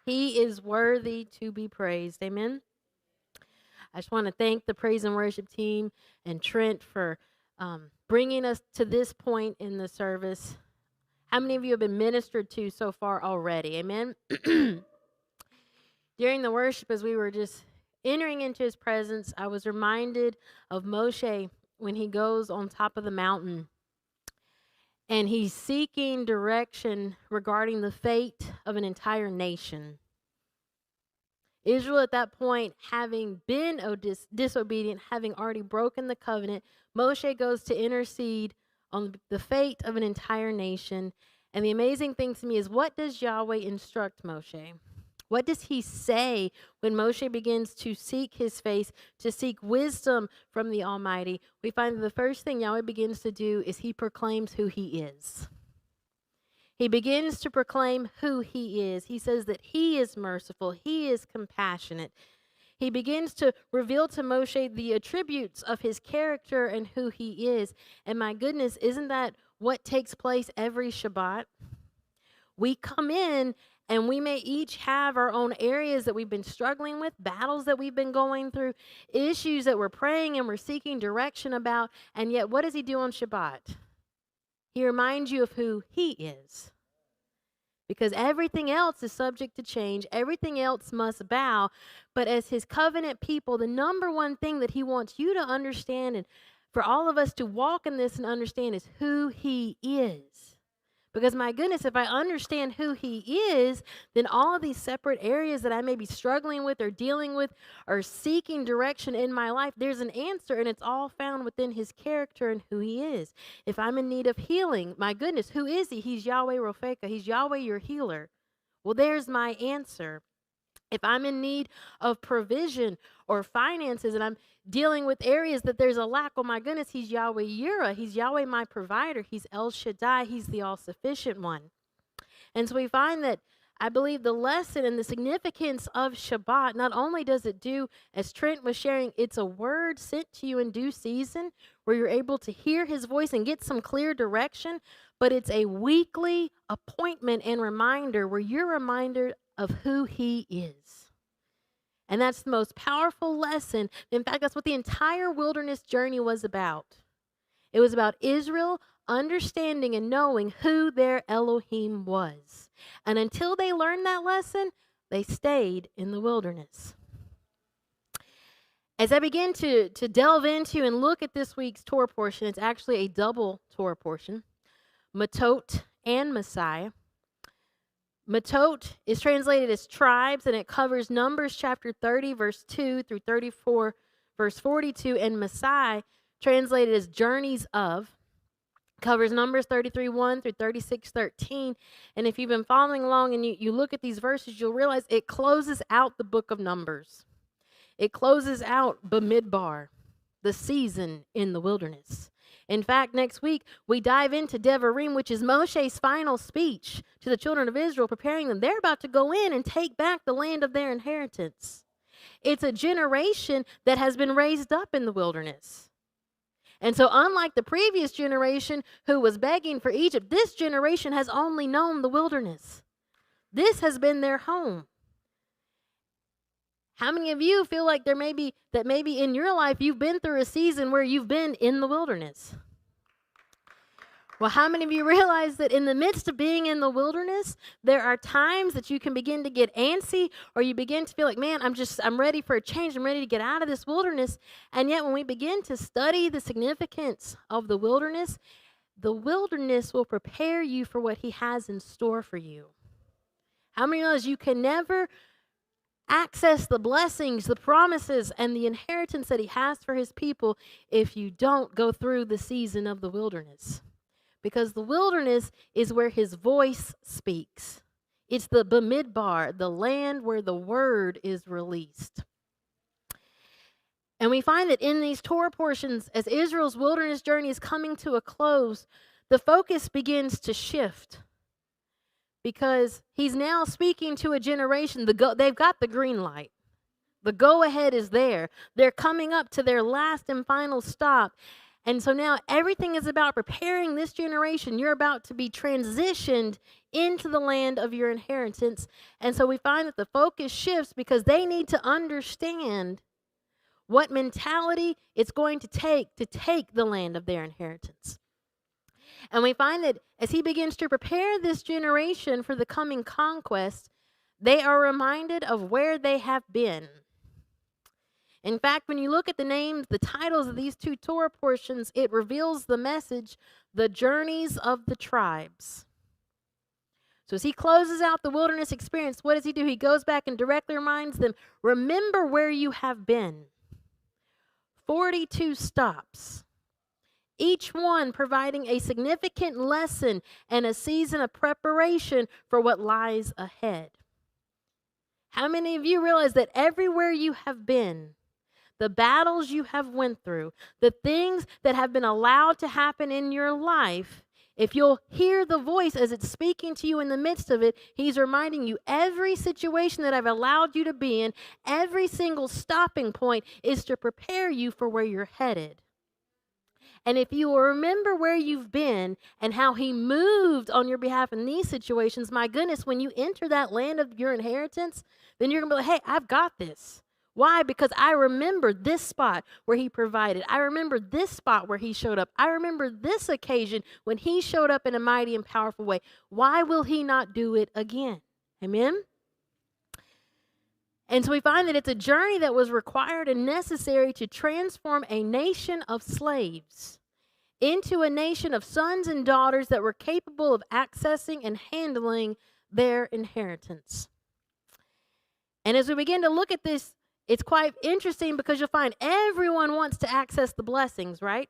He is worthy to be praised. Amen. I just want to thank the praise and worship team and Trent for bringing us to this point in the service. How many of you have been ministered to so far already? Amen. During the worship, as we were just entering into his presence, I was reminded of Moshe when he goes on top of the mountain and he's seeking direction regarding the fate of an entire nation. Israel at that point, having been disobedient, having already broken the covenant, Moshe goes to intercede on the fate of an entire nation. And the amazing thing to me is, what does Yahweh instruct Moshe? What does he say when Moshe begins to seek his face, to seek wisdom from the Almighty? We find that the first thing Yahweh begins to do is he proclaims who he is. He begins to proclaim who he is. He says that he is merciful. He is compassionate. He begins to reveal to Moshe the attributes of his character and who he is. And my goodness, isn't that what takes place every Shabbat? We come in and we may each have our own areas that we've been struggling with, battles that we've been going through, issues that we're praying and we're seeking direction about. And yet, what does he do on Shabbat? He reminds you of who he is. Because everything else is subject to change. Everything else must bow. But as his covenant people, the number one thing that he wants you to understand and for all of us to walk in this and understand is who he is. Because my goodness, if I understand who he is, then all of these separate areas that I may be struggling with or dealing with or seeking direction in my life, there's an answer, and it's all found within his character and who he is. If I'm in need of healing, my goodness, who is he? He's Yahweh Rofeka. He's Yahweh your healer. Well, there's my answer. If I'm in need of provision or finances and I'm dealing with areas that there's a lack, oh my goodness, he's Yahweh Yireh. He's Yahweh my provider. He's El Shaddai. He's the all-sufficient one. And so we find that I believe the lesson and the significance of Shabbat, not only does it do, as Trent was sharing, it's a word sent to you in due season where you're able to hear his voice and get some clear direction, but it's a weekly appointment and reminder where you're reminded of who he is. And that's the most powerful lesson. In fact, that's what the entire wilderness journey was about. It was about Israel understanding and knowing who their Elohim was. And until they learned that lesson, they stayed in the wilderness. As I begin to delve into and look at this week's Torah portion, it's actually a double Torah portion, Mattot and Masei. Matot is translated as tribes, and it covers Numbers chapter 30, verse 2 through 34, verse 42, and Masei, translated as journeys of, covers Numbers 33, 1 through 36, 13. And if you've been following along and you look at these verses, you'll realize it closes out the book of Numbers. It closes out Bamidbar, the season in the wilderness. In fact, next week, we dive into Devarim, which is Moshe's final speech to the children of Israel, preparing them. They're about to go in and take back the land of their inheritance. It's a generation that has been raised up in the wilderness. And so unlike the previous generation who was begging for Egypt, this generation has only known the wilderness. This has been their home. How many of you feel like maybe in your life you've been through a season where you've been in the wilderness? Well, how many of you realize that in the midst of being in the wilderness, there are times that you can begin to get antsy or you begin to feel like, man, I'm ready for a change. I'm ready to get out of this wilderness. And yet when we begin to study the significance of the wilderness will prepare you for what he has in store for you. How many realize you can never access the blessings, the promises, and the inheritance that he has for his people if you don't go through the season of the wilderness? Because the wilderness is where his voice speaks. It's the Bamidbar, the land where the word is released. And we find that in these Torah portions, as Israel's wilderness journey is coming to a close, the focus begins to shift. Because he's now speaking to a generation, they've got the green light. The go-ahead is there. They're coming up to their last and final stop. And so now everything is about preparing this generation. You're about to be transitioned into the land of your inheritance. And so we find that the focus shifts because they need to understand what mentality it's going to take the land of their inheritance. And we find that as he begins to prepare this generation for the coming conquest, they are reminded of where they have been. In fact, when you look at the names, the titles of these two Torah portions, it reveals the message, the journeys of the tribes. So as he closes out the wilderness experience, what does he do? He goes back and directly reminds them, remember where you have been. 42 stops, each one providing a significant lesson and a season of preparation for what lies ahead. How many of you realize that everywhere you have been, the battles you have went through, the things that have been allowed to happen in your life, if you'll hear the voice as it's speaking to you in the midst of it, he's reminding you every situation that I've allowed you to be in, every single stopping point is to prepare you for where you're headed. And if you will remember where you've been and how he moved on your behalf in these situations, my goodness, when you enter that land of your inheritance, then you're going to be like, hey, I've got this. Why? Because I remember this spot where he provided. I remember this spot where he showed up. I remember this occasion when he showed up in a mighty and powerful way. Why will he not do it again? Amen? And so we find that it's a journey that was required and necessary to transform a nation of slaves into a nation of sons and daughters that were capable of accessing and handling their inheritance. And as we begin to look at this, it's quite interesting because you'll find everyone wants to access the blessings, right?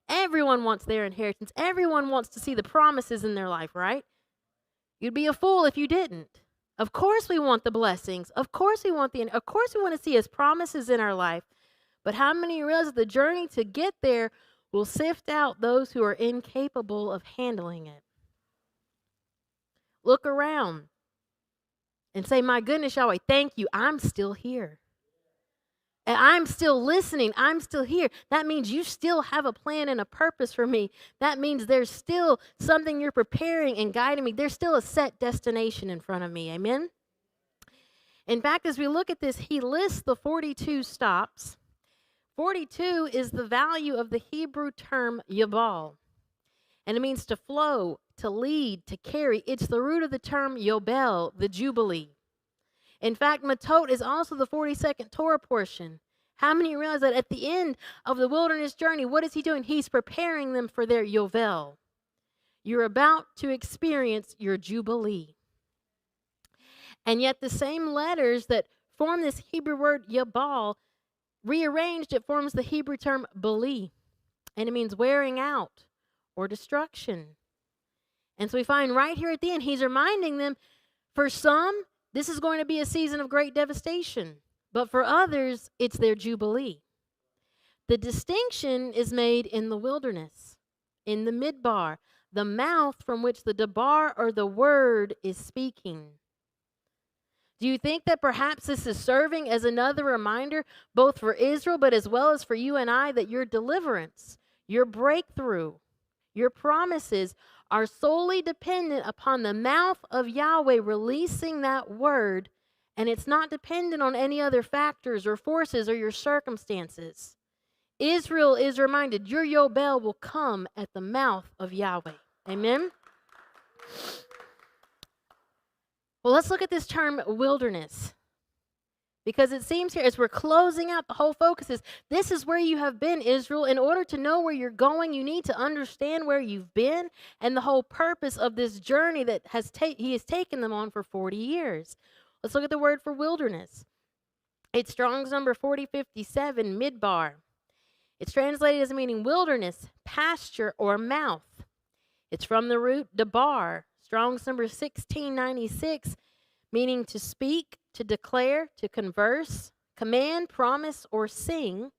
Everyone wants their inheritance. Everyone wants to see the promises in their life, right? You'd be a fool if you didn't. Of course we want the blessings. Of course we want to see his promises in our life. But how many realize that the journey to get there will sift out those who are incapable of handling it? Look around and say, my goodness, Yahweh, thank you. I'm still here. And I'm still listening. I'm still here. That means you still have a plan and a purpose for me. That means there's still something you're preparing and guiding me. There's still a set destination in front of me. Amen? In fact, as we look at this, he lists the 42 stops. 42 is the value of the Hebrew term yabal. And it means to flow, to lead, to carry. It's the root of the term Yobel, the Jubilee. In fact, Matot is also the 42nd Torah portion. How many realize that at the end of the wilderness journey, what is he doing? He's preparing them for their Yovel. You're about to experience your Jubilee. And yet the same letters that form this Hebrew word Yabal, rearranged, it forms the Hebrew term Bali. And it means wearing out or destruction. And so we find right here at the end, he's reminding them, for some, this is going to be a season of great devastation. But for others, it's their Jubilee. The distinction is made in the wilderness, in the midbar, the mouth from which the debar or the word is speaking. Do you think that perhaps this is serving as another reminder, both for Israel, but as well as for you and I, that your deliverance, your breakthrough, your promises are solely dependent upon the mouth of Yahweh releasing that word, and it's not dependent on any other factors or forces or your circumstances. Israel is reminded your Yobel will come at the mouth of Yahweh. Amen? Well, let's look at this term wilderness. Because it seems here, as we're closing out, the whole focus is, this is where you have been, Israel. In order to know where you're going, you need to understand where you've been and the whole purpose of this journey that he has taken them on for 40 years. Let's look at the word for wilderness. It's Strong's number 4057, midbar. It's translated as meaning wilderness, pasture, or mouth. It's from the root debar, Strong's number 1696, meaning to speak, to declare, to converse, command, promise, or sing.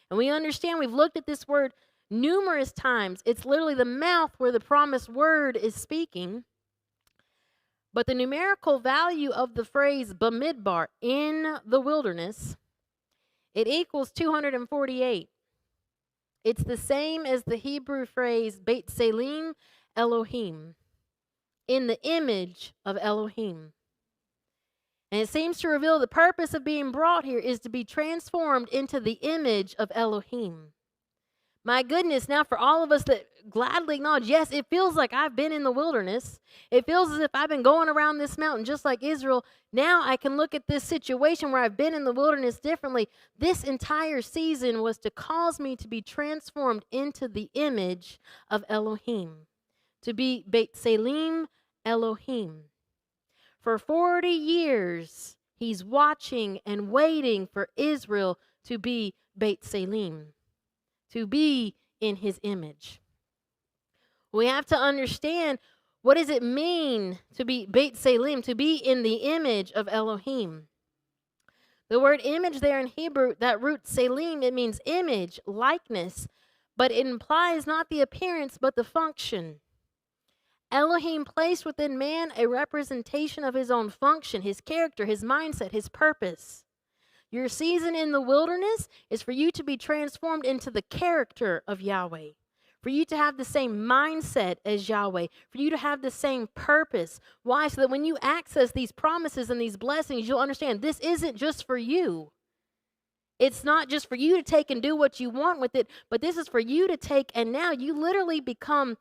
And we understand, we've looked at this word numerous times. It's literally the mouth where the promised word is speaking. But the numerical value of the phrase bamidbar, in the wilderness, it equals 248. It's the same as the Hebrew phrase Beit Selim Elohim, in the image of Elohim. And it seems to reveal the purpose of being brought here is to be transformed into the image of Elohim. My goodness, now for all of us that gladly acknowledge, yes, it feels like I've been in the wilderness. It feels as if I've been going around this mountain just like Israel. Now I can look at this situation where I've been in the wilderness differently. This entire season was to cause me to be transformed into the image of Elohim, to be Beit Selim Elohim. For 40 years, he's watching and waiting for Israel to be Beit Selim, to be in his image. We have to understand, what does it mean to be Beit Selim, to be in the image of Elohim? The word image there in Hebrew, that root Selim, it means image, likeness, but it implies not the appearance, but the function. Elohim placed within man a representation of his own function, his character, his mindset, his purpose. Your season in the wilderness is for you to be transformed into the character of Yahweh, for you to have the same mindset as Yahweh, for you to have the same purpose. Why? So that when you access these promises and these blessings, you'll understand this isn't just for you. It's not just for you to take and do what you want with it, but this is for you to take, and now you literally become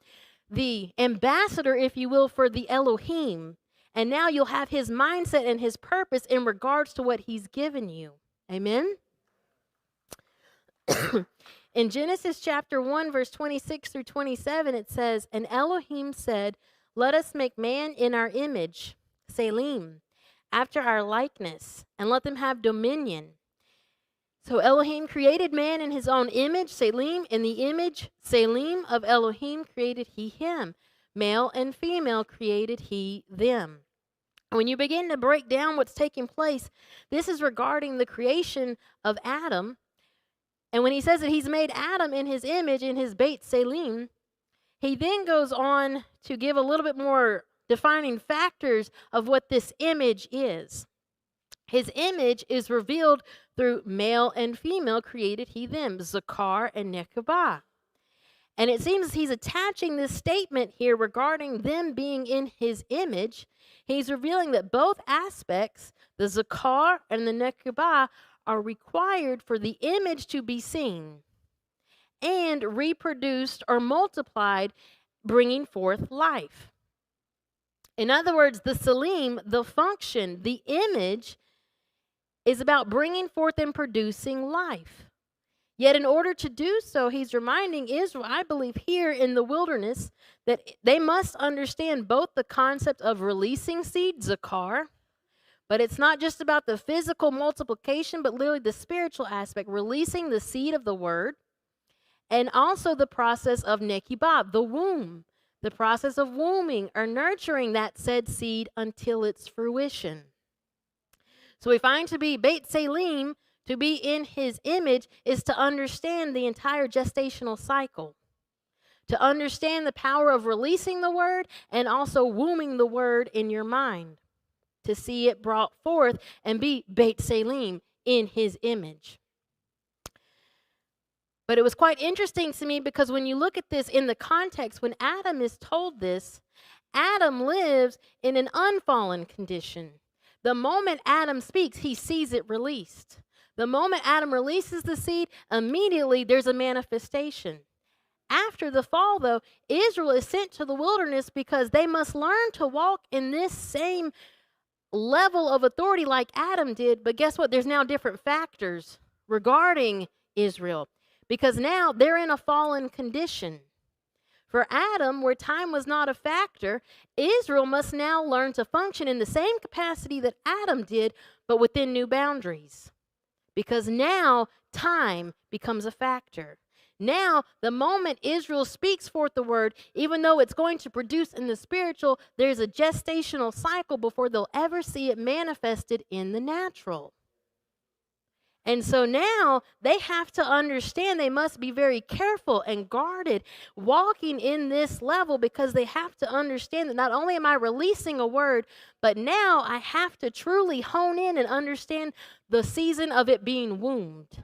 the ambassador, if you will, for the Elohim. And now you'll have his mindset and his purpose in regards to what he's given you. Amen? In Genesis chapter 1, verse 26 through 27, it says, "And Elohim said, let us make man in our image, Selim, after our likeness, and let them have dominion. So Elohim created man in his own image, Selim, in the image, Selim of Elohim created he him. Male and female created he them." When you begin to break down what's taking place, this is regarding the creation of Adam. And when he says that he's made Adam in his image, in his Beit Selim, he then goes on to give a little bit more defining factors of what this image is. His image is revealed through male and female created he them, Zakar and Nekabah. And it seems he's attaching this statement here regarding them being in his image. He's revealing that both aspects, the Zakar and the Nekabah, are required for the image to be seen and reproduced or multiplied, bringing forth life. In other words, the Selim, the function, the image, is about bringing forth and producing life. Yet in order to do so, he's reminding Israel, I believe here in the wilderness, that they must understand both the concept of releasing seed, Zakar, but it's not just about the physical multiplication, but literally the spiritual aspect, releasing the seed of the word, and also the process of Nekibah, the womb, the process of wombing or nurturing that said seed until its fruition. So we find to be Beit Selim, to be in his image, is to understand the entire gestational cycle, to understand the power of releasing the word and also wombing the word in your mind, to see it brought forth and be Beit Selim in his image. But it was quite interesting to me because when you look at this in the context, when Adam is told this, Adam lives in an unfallen condition. The moment Adam speaks, he sees it released. The moment Adam releases the seed, immediately there's a manifestation. After the fall, though, Israel is sent to the wilderness because they must learn to walk in this same level of authority like Adam did. But guess what? There's now different factors regarding Israel because now they're in a fallen condition. For Adam, where time was not a factor, Israel must now learn to function in the same capacity that Adam did, but within new boundaries. Because now time becomes a factor. Now, the moment Israel speaks forth the word, even though it's going to produce in the spiritual, there's a gestational cycle before they'll ever see it manifested in the natural. And so now they have to understand they must be very careful and guarded walking in this level because they have to understand that not only am I releasing a word, but now I have to truly hone in and understand the season of it being wombed.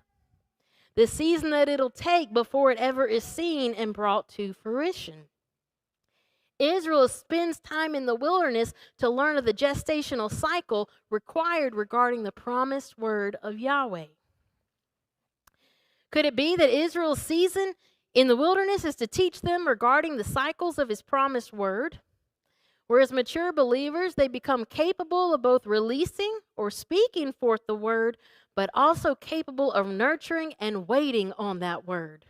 the season that it'll take before it ever is seen and brought to fruition. Israel spends time in the wilderness to learn of the gestational cycle required regarding the promised word of Yahweh. Could it be that Israel's season in the wilderness is to teach them regarding the cycles of his promised word? Whereas mature believers, they become capable of both releasing or speaking forth the word, but also capable of nurturing and waiting on that word.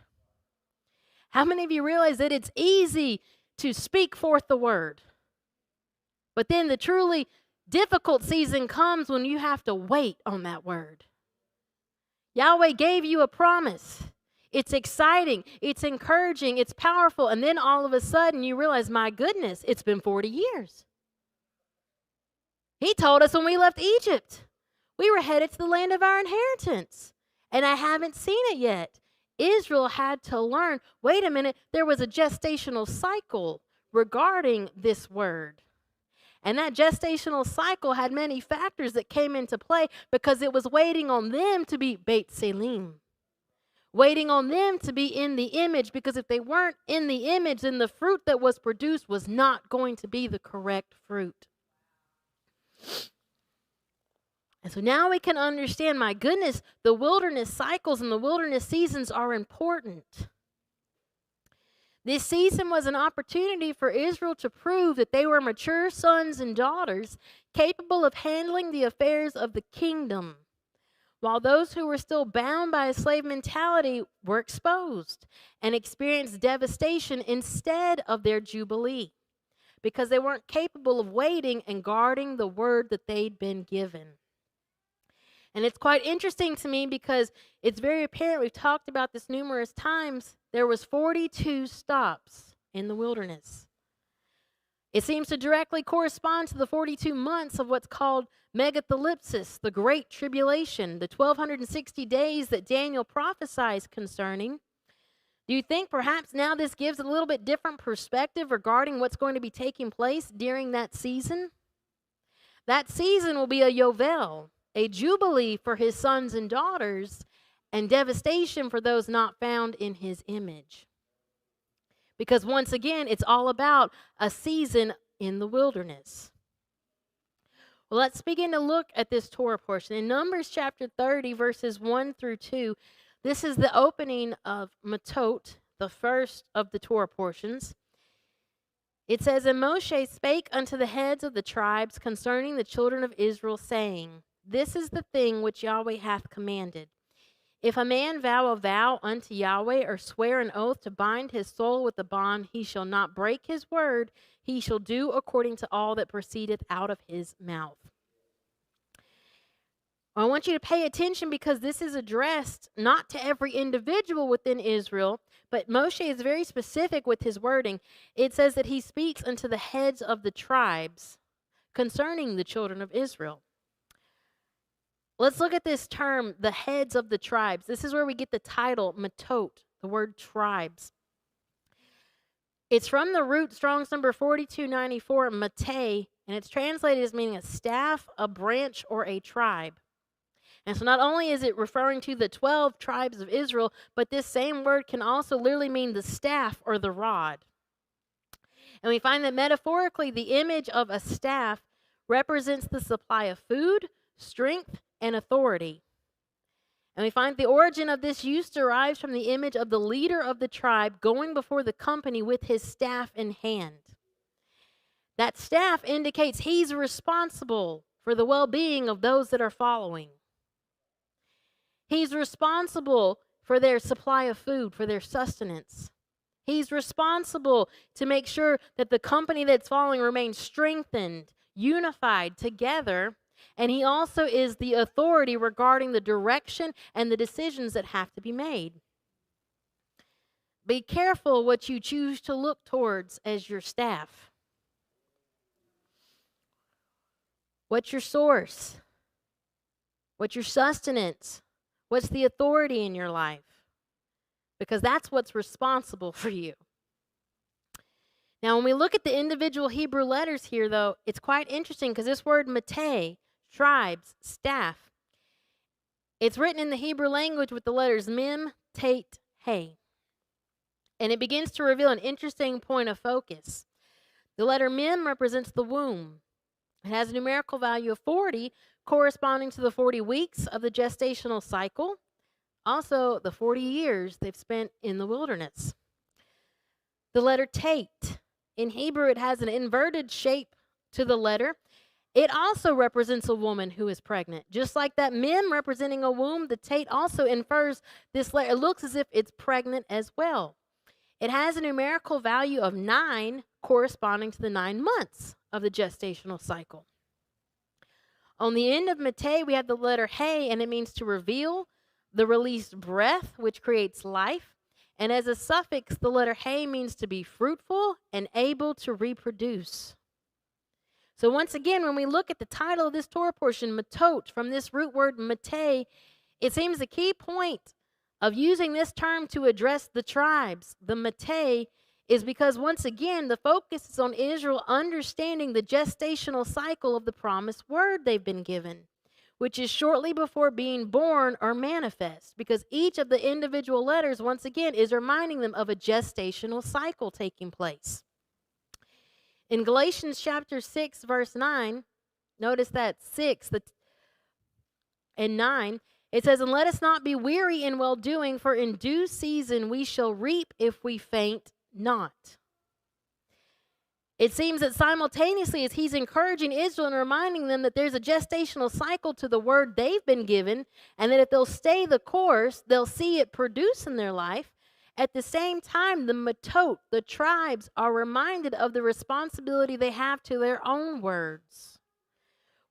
How many of you realize that it's easy to speak forth the word, but then the truly difficult season comes when you have to wait on that word? Yahweh gave you a promise. It's exciting, it's encouraging, it's powerful, and then all of a sudden you realize, my goodness, it's been 40 years. He told us when we left Egypt, we were headed to the land of our inheritance, and I haven't seen it yet. Israel had to learn, wait a minute, there was a gestational cycle regarding this word. And that gestational cycle had many factors that came into play because it was waiting on them to be Beit Selim. Waiting on them to be in the image, because if they weren't in the image, then the fruit that was produced was not going to be the correct fruit. And so now we can understand, my goodness, the wilderness cycles and the wilderness seasons are important. This season was an opportunity for Israel to prove that they were mature sons and daughters capable of handling the affairs of the kingdom, while those who were still bound by a slave mentality were exposed and experienced devastation instead of their jubilee, because they weren't capable of waiting and guarding the word that they'd been given. And it's quite interesting to me because it's very apparent, we've talked about this numerous times, there was 42 stops in the wilderness. It seems to directly correspond to the 42 months of what's called megathalipsis, the Great Tribulation, the 1260 days that Daniel prophesies concerning. Do you think perhaps now this gives a little bit different perspective regarding what's going to be taking place during that season? That season will be a Yovel, a jubilee for his sons and daughters, and devastation for those not found in his image. Because once again, it's all about a season in the wilderness. Well, let's begin to look at this Torah portion. In Numbers chapter 30, verses 1 through 2, this is the opening of Matot, the first of the Torah portions. It says, "And Moshe spake unto the heads of the tribes concerning the children of Israel, saying, This is the thing which Yahweh hath commanded. If a man vow a vow unto Yahweh, or swear an oath to bind his soul with a bond, he shall not break his word. He shall do according to all that proceedeth out of his mouth." I want you to pay attention, because this is addressed not to every individual within Israel, but Moshe is very specific with his wording. It says that he speaks unto the heads of the tribes concerning the children of Israel. Let's look at this term, the heads of the tribes. This is where we get the title, Matot, the word tribes. It's from the root Strong's number 4294, Matei, and it's translated as meaning a staff, a branch, or a tribe. And so not only is it referring to the 12 tribes of Israel, but this same word can also literally mean the staff or the rod. And we find that metaphorically, the image of a staff represents the supply of food, strength, and authority. And we find the origin of this use derives from the image of the leader of the tribe going before the company with his staff in hand. That staff indicates he's responsible for the well-being of those that are following. He's responsible for their supply of food, for their sustenance. He's responsible to make sure that the company that's following remains strengthened, unified, together. And he also is the authority regarding the direction and the decisions that have to be made. Be careful what you choose to look towards as your staff. What's your source? What's your sustenance? What's the authority in your life? Because that's what's responsible for you. Now, when we look at the individual Hebrew letters here, though, it's quite interesting because this word matei, tribes, staff, It's written in the Hebrew language with the letters Mem, Tate, Hey. And it begins to reveal an interesting point of focus. The letter Mem represents the womb. It has a numerical value of 40, corresponding to the 40 weeks of the gestational cycle. Also, the 40 years they've spent in the wilderness. The letter Tate. In Hebrew, it has an inverted shape to the letter. It also represents a woman who is pregnant. Just like that Mem representing a womb, the Tate also infers this letter. It looks as if it's pregnant as well. It has a numerical value of 9, corresponding to the 9 months of the gestational cycle. On the end of Matei, we have the letter Hey, and it means to reveal, the released breath, which creates life. And as a suffix, the letter Hey means to be fruitful and able to reproduce. So once again, when we look at the title of this Torah portion, Matot, from this root word Matei, it seems the key point of using this term to address the tribes, the Matei, is because once again, the focus is on Israel understanding the gestational cycle of the promised word they've been given, which is shortly before being born or manifest, because each of the individual letters, once again, is reminding them of a gestational cycle taking place. In Galatians chapter 6, verse 9, notice that 6 and 9, it says, "And let us not be weary in well-doing, for in due season we shall reap if we faint not." It seems that simultaneously, as he's encouraging Israel and reminding them that there's a gestational cycle to the word they've been given, and that if they'll stay the course, they'll see it produce in their life. At the same time, the Matot, the tribes, are reminded of the responsibility they have to their own words,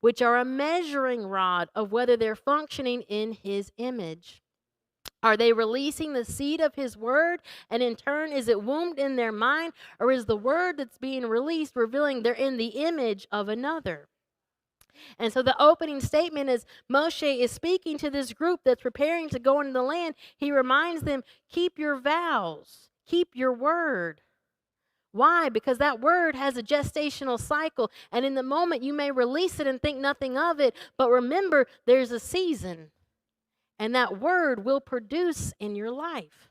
which are a measuring rod of whether they're functioning in his image. Are they releasing the seed of his word, and in turn, is it wombed in their mind, or is the word that's being released revealing they're in the image of another? And so the opening statement, as Moshe is speaking to this group that's preparing to go into the land, he reminds them, keep your vows, keep your word. Why? Because that word has a gestational cycle, and in the moment you may release it and think nothing of it, but remember there's a season, and that word will produce in your life.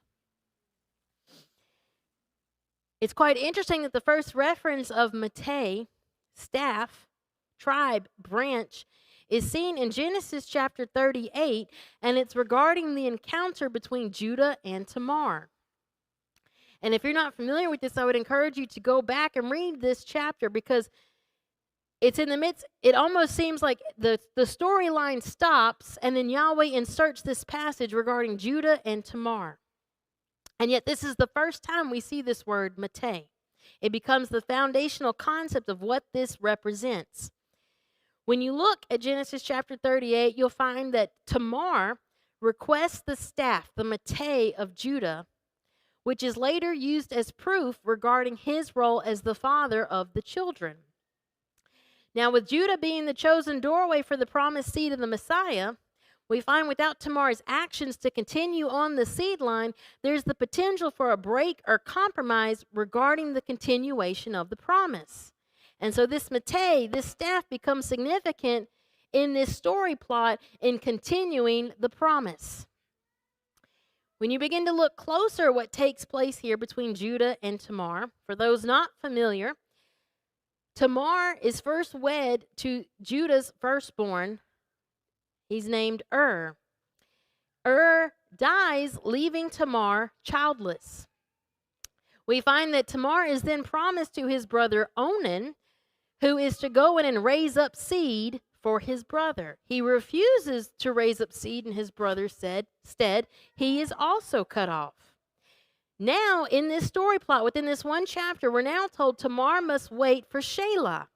It's quite interesting that the first reference of Matei, staff, tribe, branch, is seen in Genesis chapter 38, and it's regarding the encounter between Judah and Tamar. And if you're not familiar with this, I would encourage you to go back and read this chapter, because it's in the midst, it almost seems like the storyline stops, and then Yahweh inserts this passage regarding Judah and Tamar. And yet this is the first time we see this word Matei. It becomes the foundational concept of what this represents. When you look at Genesis chapter 38, you'll find that Tamar requests the staff, the Matei of Judah, which is later used as proof regarding his role as the father of the children. Now, with Judah being the chosen doorway for the promised seed of the Messiah, we find without Tamar's actions to continue on the seed line, there's the potential for a break or compromise regarding the continuation of the promise. And so this Matei, this staff, becomes significant in this story plot in continuing the promise. When you begin to look closer at what takes place here between Judah and Tamar, for those not familiar, Tamar is first wed to Judah's firstborn. He's named Ur. Ur dies, leaving Tamar childless. We find that Tamar is then promised to his brother Onan, who is to go in and raise up seed for his brother. He refuses to raise up seed in his brother's stead. He is also cut off. Now, in this story plot, within this one chapter, we're now told Tamar must wait for Shelah,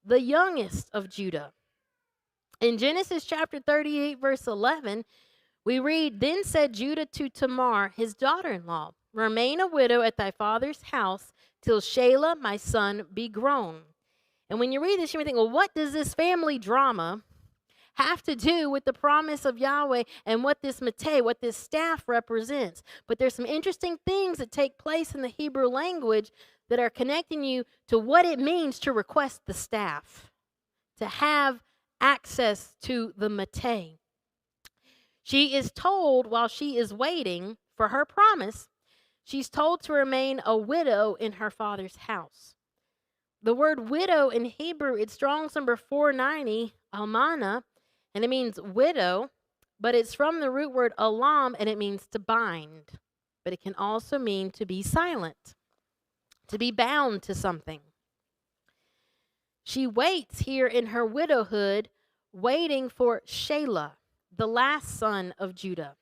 the youngest of Judah. In Genesis chapter 38, verse 11, we read, "Then said Judah to Tamar, his daughter-in-law, remain a widow at thy father's house till Shelah, my son, be grown." And when you read this, you may think, well, what does this family drama have to do with the promise of Yahweh and what this Matei, what this staff represents? But there's some interesting things that take place in the Hebrew language that are connecting you to what it means to request the staff, to have access to the Matei. She is told while she is waiting for her promise, she's told to remain a widow in her father's house. The word widow in Hebrew, it's Strong's number 490, almana, and it means widow, but it's from the root word alam, and it means to bind. But it can also mean to be silent, to be bound to something. She waits here in her widowhood, waiting for Shelah, the last son of Judah.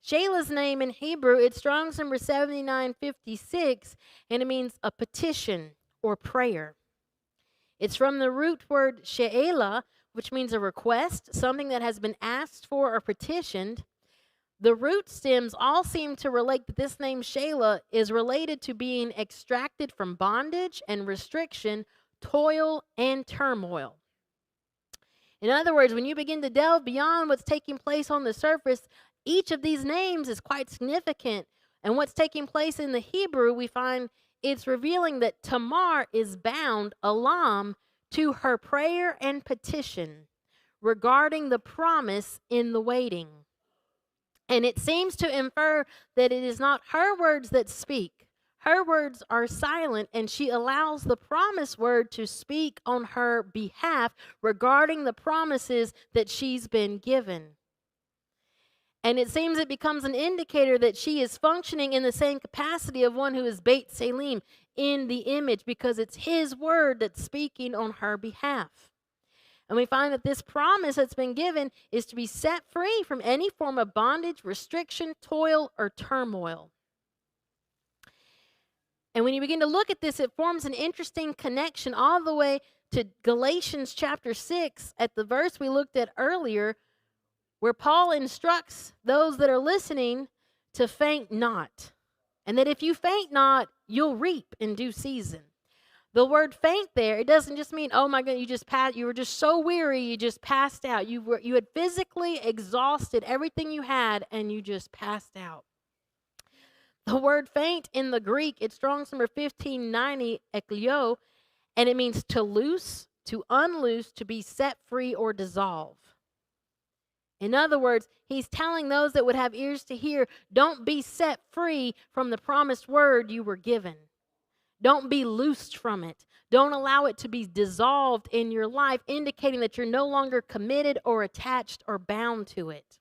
Shelah's name in Hebrew, it's Strong's number 7956, and it means a petition or prayer. It's from the root word she'elah, which means a request, something that has been asked for or petitioned. The root stems all seem to relate that this name Shelah is related to being extracted from bondage and restriction, toil and turmoil. In other words, when you begin to delve beyond what's taking place on the surface, each of these names is quite significant. And what's taking place in the Hebrew, we find it's revealing that Tamar is bound, alam, to her prayer and petition regarding the promise in the waiting. And it seems to infer that it is not her words that speak. Her words are silent, and she allows the promised word to speak on her behalf regarding the promises that she's been given. And it seems it becomes an indicator that she is functioning in the same capacity of one who is Beit Selim, in the image, because it's his word that's speaking on her behalf. And we find that this promise that's been given is to be set free from any form of bondage, restriction, toil, or turmoil. And when you begin to look at this, it forms an interesting connection all the way to Galatians chapter 6 at the verse we looked at earlier, where Paul instructs those that are listening to faint not. And that if you faint not, you'll reap in due season. The word faint there, it doesn't just mean, oh my God, you were just so weary, you just passed out. You had physically exhausted everything you had, and you just passed out. The word faint in the Greek, it's Strong's number 1590, eklio, and it means to loose, to unloose, to be set free or dissolve. In other words, he's telling those that would have ears to hear, don't be set free from the promised word you were given. Don't be loosed from it. Don't allow it to be dissolved in your life, indicating that you're no longer committed or attached or bound to it.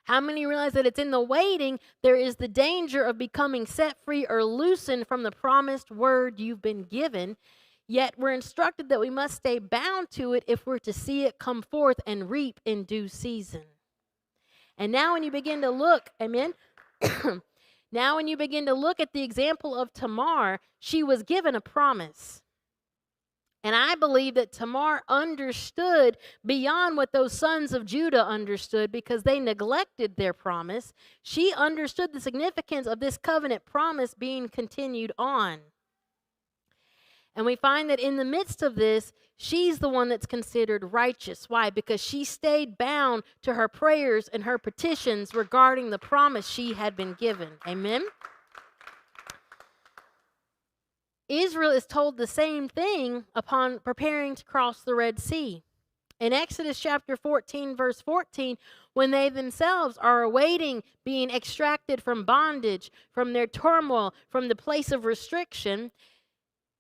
How many realize that it's in the waiting there is the danger of becoming set free or loosened from the promised word you've been given? Yet we're instructed that we must stay bound to it if we're to see it come forth and reap in due season. And now when you begin to look, amen, now when you begin to look at the example of Tamar, she was given a promise. And I believe that Tamar understood beyond what those sons of Judah understood because they neglected their promise. She understood the significance of this covenant promise being continued on. And we find that in the midst of this, she's the one that's considered righteous. Why? Because she stayed bound to her prayers and her petitions regarding the promise she had been given. Amen? Israel is told the same thing upon preparing to cross the Red Sea. In Exodus chapter 14, verse 14, when they themselves are awaiting being extracted from bondage, from their turmoil, from the place of restriction,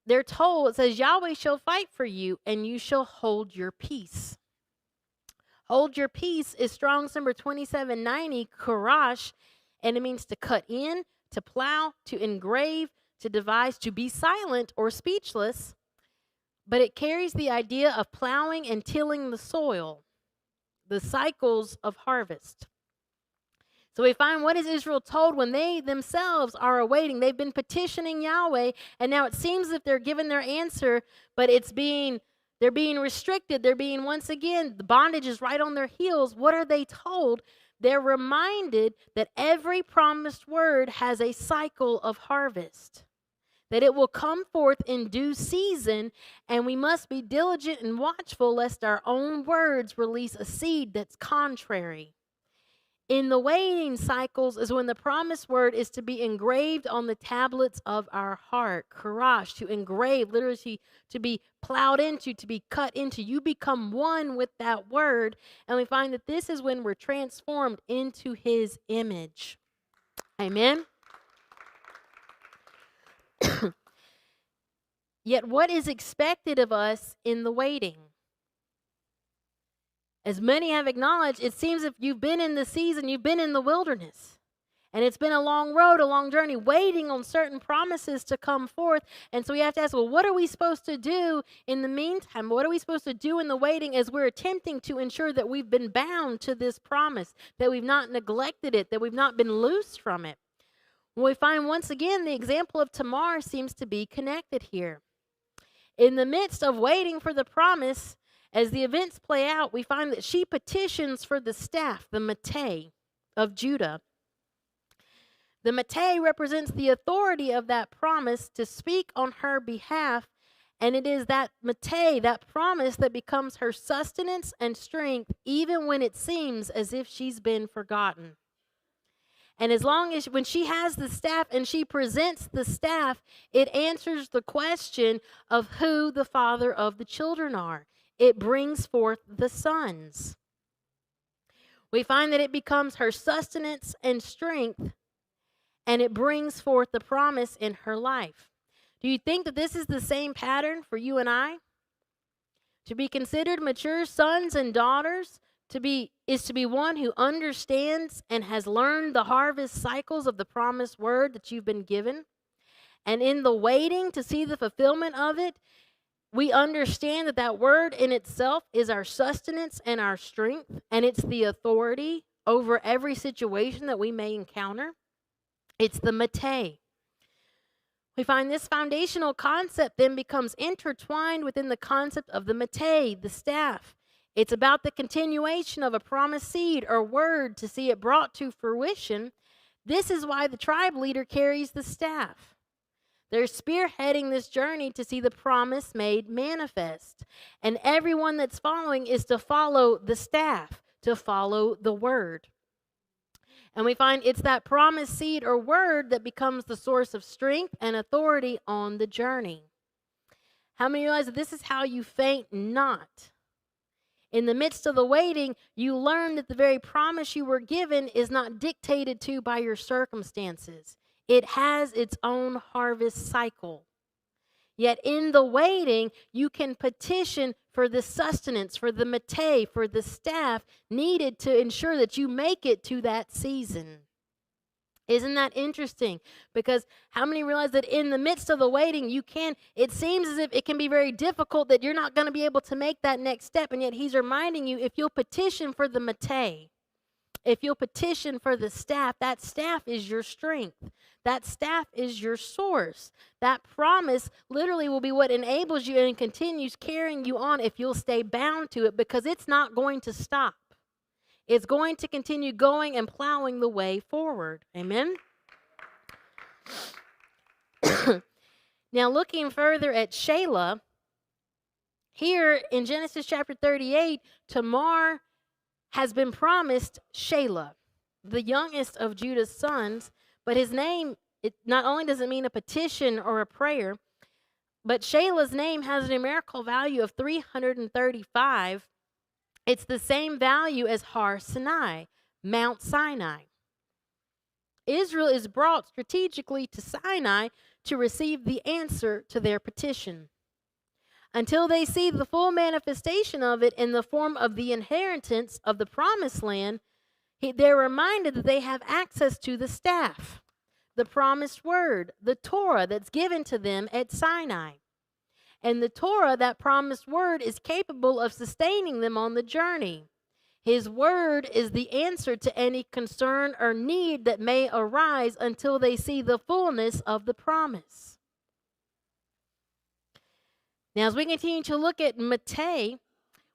they're told, it says, Yahweh shall fight for you, and you shall hold your peace. Hold your peace is Strong's number 2790, karash, and it means to cut in, to plow, to engrave, to devise, to be silent or speechless, but it carries the idea of plowing and tilling the soil, the cycles of harvest. So we find, what is Israel told when they themselves are awaiting? They've been petitioning Yahweh, and now it seems that they're given their answer, but they're being restricted. They're being, once again, the bondage is right on their heels. What are they told? They're reminded that every promised word has a cycle of harvest, that it will come forth in due season, and we must be diligent and watchful lest our own words release a seed that's contrary. In the waiting cycles is when the promised word is to be engraved on the tablets of our heart. Karash, to engrave, literally to be plowed into, to be cut into. You become one with that word. And we find that this is when we're transformed into his image. Amen. Yet what is expected of us in the waiting? As many have acknowledged, it seems if you've been in the season, you've been in the wilderness. And it's been a long road, a long journey, waiting on certain promises to come forth. And so we have to ask, well, what are we supposed to do in the meantime? What are we supposed to do in the waiting as we're attempting to ensure that we've been bound to this promise, that we've not neglected it, that we've not been loosed from it? Well, we find once again the example of Tamar seems to be connected here. In the midst of waiting for the promise, as the events play out, we find that she petitions for the staff, the Mattot of Judah. The Mattot represents the authority of that promise to speak on her behalf, and it is that Mattot, that promise, that becomes her sustenance and strength, even when it seems as if she's been forgotten. And as long as when she has the staff and she presents the staff, it answers the question of who the father of the children are. It brings forth the sons. We find that it becomes her sustenance and strength, and it brings forth the promise in her life. Do you think that this is the same pattern for you and I? To be considered mature sons and daughters is to be one who understands and has learned the harvest cycles of the promised word that you've been given. And in the waiting to see the fulfillment of it, we understand that that word in itself is our sustenance and our strength, and it's the authority over every situation that we may encounter. It's the Mattot. We find this foundational concept then becomes intertwined within the concept of the Mattot, the staff. It's about the continuation of a promised seed or word to see it brought to fruition. This is why the tribe leader carries the staff. They're spearheading this journey to see the promise made manifest. And everyone that's following is to follow the staff, to follow the word. And we find it's that promised seed or word that becomes the source of strength and authority on the journey. How many realize that this is how you faint not? In the midst of the waiting, you learn that the very promise you were given is not dictated to by your circumstances. It has its own harvest cycle. Yet in the waiting, you can petition for the sustenance, for the Mattot, for the staff needed to ensure that you make it to that season. Isn't that interesting? Because how many realize that in the midst of the waiting, it seems as if it can be very difficult, that you're not going to be able to make that next step. And yet he's reminding you, if you'll petition for the Mattot, if you'll petition for the staff, that staff is your strength. That staff is your source. That promise literally will be what enables you and continues carrying you on if you'll stay bound to it, because it's not going to stop. It's going to continue going and plowing the way forward. Amen? Now, looking further at Shelah, here in Genesis chapter 38, Tamar has been promised Shelah, the youngest of Judah's sons, but his name, it not only does it mean a petition or a prayer, but Shelah's name has a numerical value of 335. It's the same value as Har Sinai, Mount Sinai. Israel is brought strategically to Sinai to receive the answer to their petition. Until they see the full manifestation of it in the form of the inheritance of the promised land, they're reminded that they have access to the staff, the promised word, the Torah that's given to them at Sinai. And the Torah, that promised word, is capable of sustaining them on the journey. His word is the answer to any concern or need that may arise until they see the fullness of the promise. Now, as we continue to look at Mattot,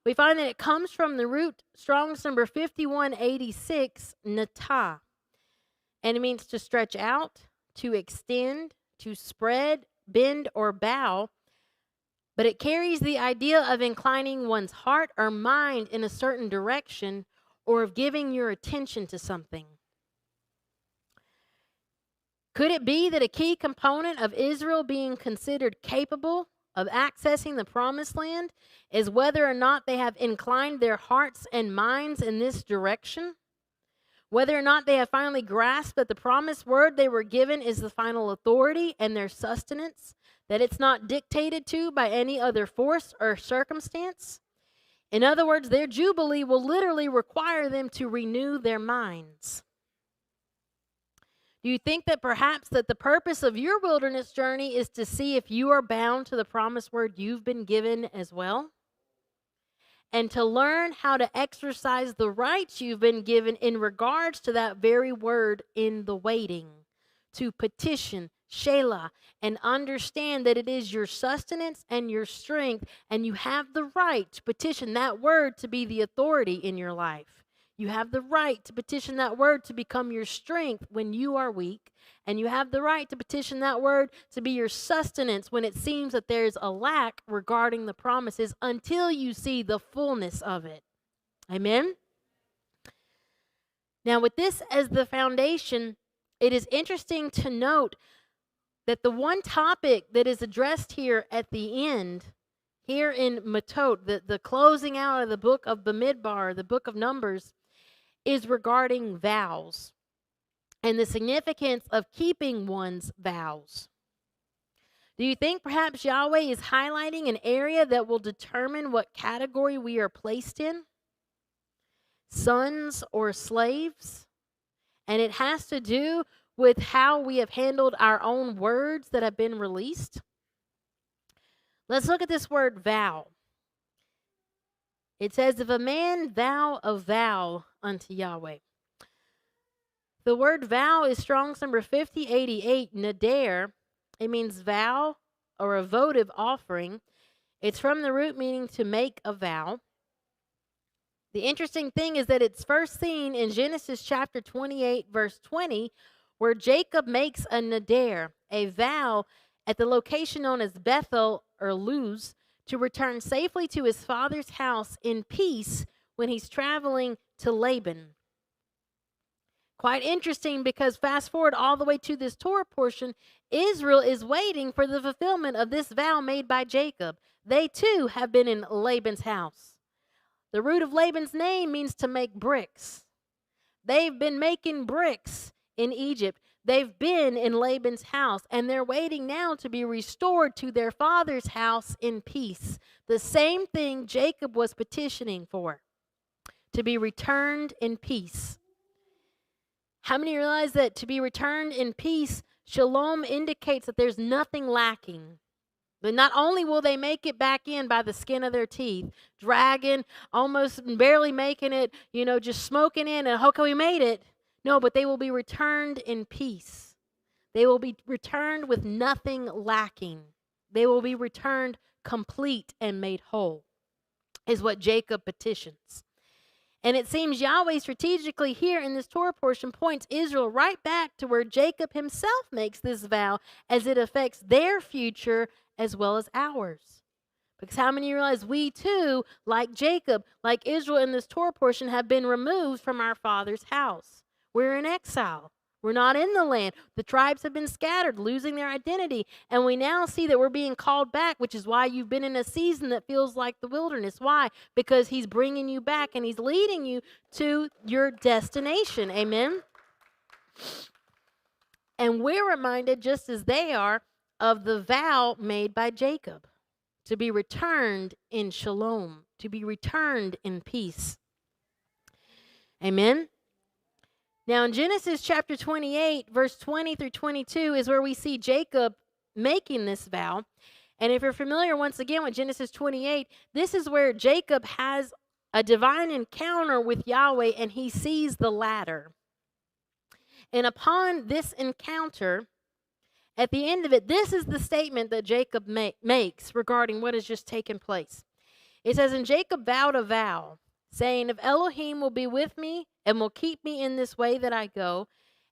we find that it comes from the root Strong's number 5186, Natah. And it means to stretch out, to extend, to spread, bend, or bow. But it carries the idea of inclining one's heart or mind in a certain direction, or of giving your attention to something? Could it be that a key component of Israel being considered capable of accessing the promised land is whether or not they have inclined their hearts and minds in this direction? Whether or not they have finally grasped that the promised word they were given is the final authority and their sustenance, that it's not dictated to by any other force or circumstance? In other words, their jubilee will literally require them to renew their minds. Do you think that perhaps that the purpose of your wilderness journey is to see if you are bound to the promised word you've been given as well? And to learn how to exercise the rights you've been given in regards to that very word in the waiting, to petition, Shelah, and understand that it is your sustenance and your strength, and you have the right to petition that word to be the authority in your life. You have the right to petition that word to become your strength when you are weak, and you have the right to petition that word to be your sustenance when it seems that there's a lack regarding the promises until you see the fullness of it. Amen? Now, with this as the foundation, it is interesting to note that the one topic that is addressed here at the end, here in Matot, the closing out of the book of Bamidbar, the book of Numbers, is regarding vows and the significance of keeping one's vows. Do you think perhaps Yahweh is highlighting an area that will determine what category we are placed in? Sons or slaves? And it has to do with how we have handled our own words that have been released. Let's look at this word vow. It says, if a man vow a vow unto Yahweh. The word vow is Strong's number 5088, nader. It means vow or a votive offering. It's from the root meaning to make a vow. The interesting thing is that it's first seen in Genesis chapter 28, verse 20, where Jacob makes a nader, a vow, at the location known as Bethel or Luz, to return safely to his father's house in peace when he's traveling to Laban. Quite interesting, because fast forward all the way to this Torah portion, Israel is waiting for the fulfillment of this vow made by Jacob. They too have been in Laban's house. The root of Laban's name means to make bricks. They've been making bricks in Egypt. They've been in Laban's house, and they're waiting now to be restored to their father's house in peace. The same thing Jacob was petitioning for, to be returned in peace. How many realize that to be returned in peace, shalom indicates that there's nothing lacking? But not only will they make it back in by the skin of their teeth, dragging, almost barely making it, just smoking in, and okay, we made it. No, but they will be returned in peace. They will be returned with nothing lacking. They will be returned complete and made whole, is what Jacob petitions. And it seems Yahweh strategically here in this Torah portion points Israel right back to where Jacob himself makes this vow, as it affects their future as well as ours. Because how many realize we too, like Jacob, like Israel in this Torah portion, have been removed from our father's house? We're in exile. We're not in the land. The tribes have been scattered, losing their identity. And we now see that we're being called back, which is why you've been in a season that feels like the wilderness. Why? Because he's bringing you back and he's leading you to your destination. Amen? And we're reminded, just as they are, of the vow made by Jacob, to be returned in shalom, to be returned in peace. Amen? Now, in Genesis chapter 28, verse 20 through 22 is where we see Jacob making this vow. And if you're familiar once again with Genesis 28, this is where Jacob has a divine encounter with Yahweh and he sees the ladder. And upon this encounter, at the end of it, this is the statement that Jacob makes regarding what has just taken place. It says, and Jacob vowed a vow, saying, if Elohim will be with me and will keep me in this way that I go,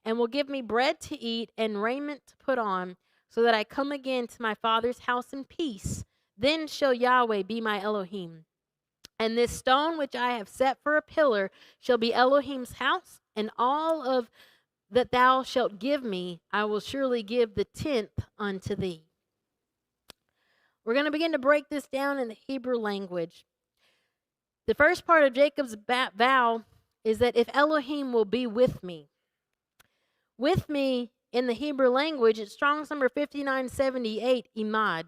and will give me bread to eat and raiment to put on, so that I come again to my father's house in peace, then shall Yahweh be my Elohim. And this stone which I have set for a pillar shall be Elohim's house, and all of that thou shalt give me, I will surely give the 10th unto thee. We're going to begin to break this down in the Hebrew language. The first part of Jacob's vow is that if Elohim will be with me. With me in the Hebrew language, it's Strong's number 5978, imad.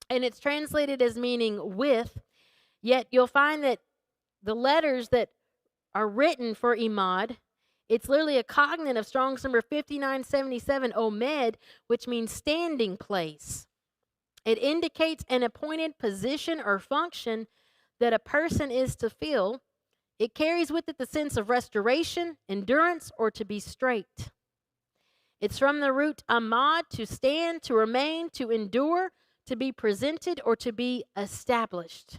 And it's translated as meaning with, yet you'll find that the letters that are written for imad, it's literally a cognate of Strong's number 5977, omed, which means standing place. It indicates an appointed position or function that a person is to fill. It carries with it the sense of restoration, endurance, or to be straight. It's from the root amad, to stand, to remain, to endure, to be presented, or to be established.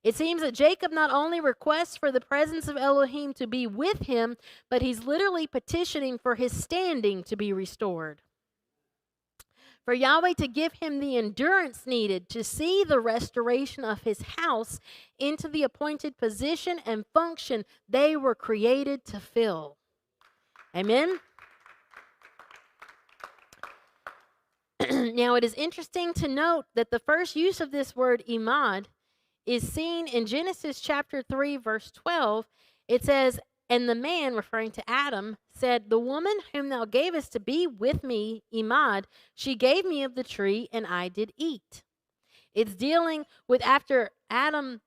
It seems that Jacob not only requests for the presence of Elohim to be with him, but he's literally petitioning for his standing to be restored. For Yahweh to give him the endurance needed to see the restoration of his house into the appointed position and function they were created to fill. Amen? Now, it is interesting to note that the first use of this word imad is seen in Genesis chapter 3, verse 12. It says, and the man, referring to Adam, said, the woman whom thou gavest to be with me, imad, she gave me of the tree, and I did eat. It's dealing with after Adam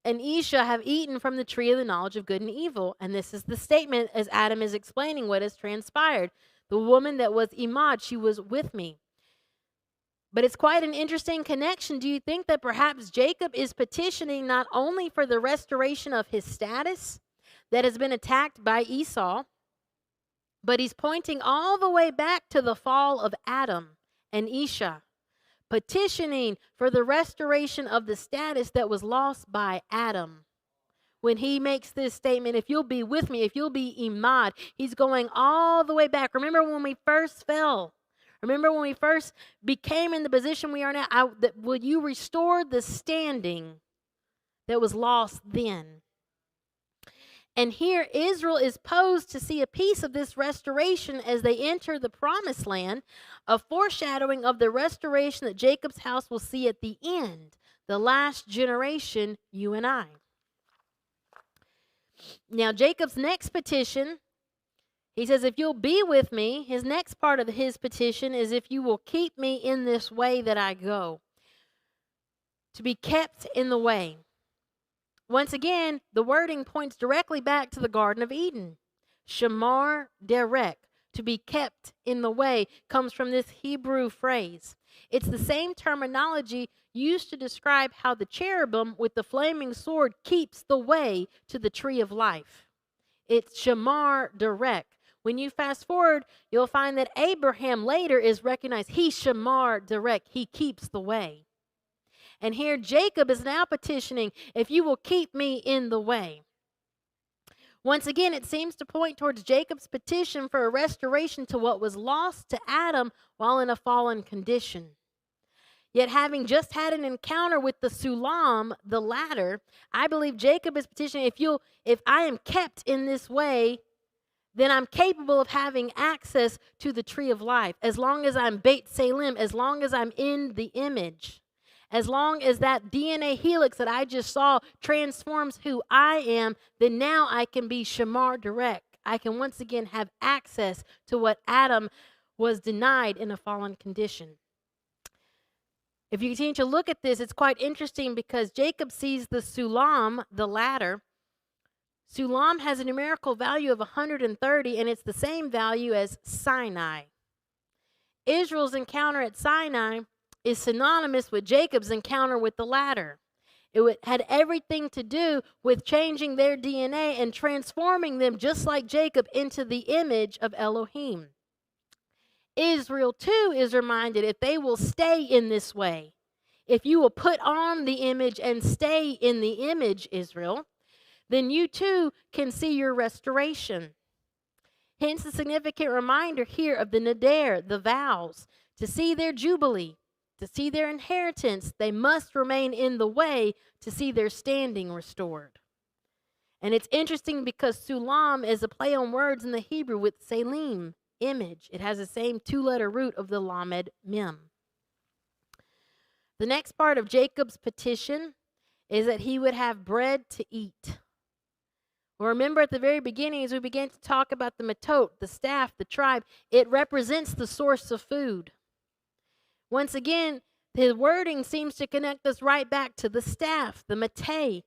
and Isha have eaten from the tree of the knowledge of good and evil. And this is the statement as Adam is explaining what has transpired. The woman that was imad, she was with me. But it's quite an interesting connection. Do you think that perhaps Jacob is petitioning not only for the restoration of his status that has been attacked by Esau, but he's pointing all the way back to the fall of Adam and Isha, petitioning for the restoration of the status that was lost by Adam. When he makes this statement, if you'll be with me, if you'll be imad, he's going all the way back. Remember when we first fell? Remember when we first became in the position we are now? Will you restore the standing that was lost then? And here Israel is posed to see a piece of this restoration as they enter the promised land, a foreshadowing of the restoration that Jacob's house will see at the end, the last generation, you and I. Now, Jacob's next petition, he says, if you'll be with me, his next part of his petition is if you will keep me in this way that I go. To be kept in the way. Once again, the wording points directly back to the Garden of Eden. Shamar derek, to be kept in the way, comes from this Hebrew phrase. It's the same terminology used to describe how the cherubim with the flaming sword keeps the way to the tree of life. It's Shamar derek. When you fast forward, you'll find that Abraham later is recognized. He Shamar derek. He keeps the way. And here Jacob is now petitioning, if you will keep me in the way. Once again, it seems to point towards Jacob's petition for a restoration to what was lost to Adam while in a fallen condition. Yet having just had an encounter with the Sulam, the ladder, I believe Jacob is petitioning, if I am kept in this way, then I'm capable of having access to the tree of life. As long as I'm Beit Salim, as long as I'm in the image, as long as that DNA helix that I just saw transforms who I am, then now I can be Shamar derek. I can once again have access to what Adam was denied in a fallen condition. If you continue to look at this, it's quite interesting because Jacob sees the Sulam, the ladder. Sulam has a numerical value of 130, and it's the same value as Sinai. Israel's encounter at Sinai is synonymous with Jacob's encounter with the ladder. It had everything to do with changing their DNA and transforming them, just like Jacob, into the image of Elohim. Israel, too, is reminded if they will stay in this way, if you will put on the image and stay in the image, Israel, then you too can see your restoration. Hence the significant reminder here of the Nader, the vows, to see their jubilee. To see their inheritance, they must remain in the way to see their standing restored. And it's interesting because sulam is a play on words in the Hebrew with selim, image. It has the same two-letter root of the lamed mem. The next part of Jacob's petition is that he would have bread to eat. Well, remember at the very beginning, as we began to talk about the Matot, the staff, the tribe, it represents the source of food. Once again, the wording seems to connect us right back to the staff, the Masei,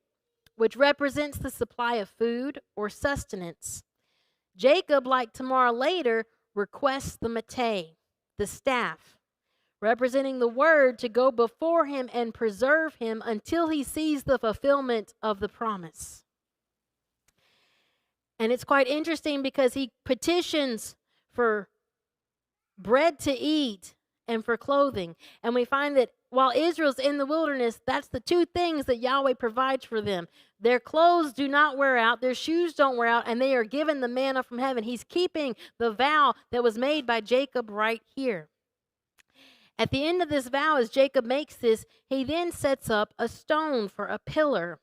which represents the supply of food or sustenance. Jacob, like tomorrow later, requests the Masei, the staff, representing the word to go before him and preserve him until he sees the fulfillment of the promise. And it's quite interesting because he petitions for bread to eat and for clothing. And we find that while Israel's in the wilderness, that's the two things that Yahweh provides for them. Their clothes do not wear out, their shoes don't wear out, and they are given the manna from heaven. He's keeping the vow that was made by Jacob right here. At the end of this vow, as Jacob makes this, he then sets up a stone for a pillar.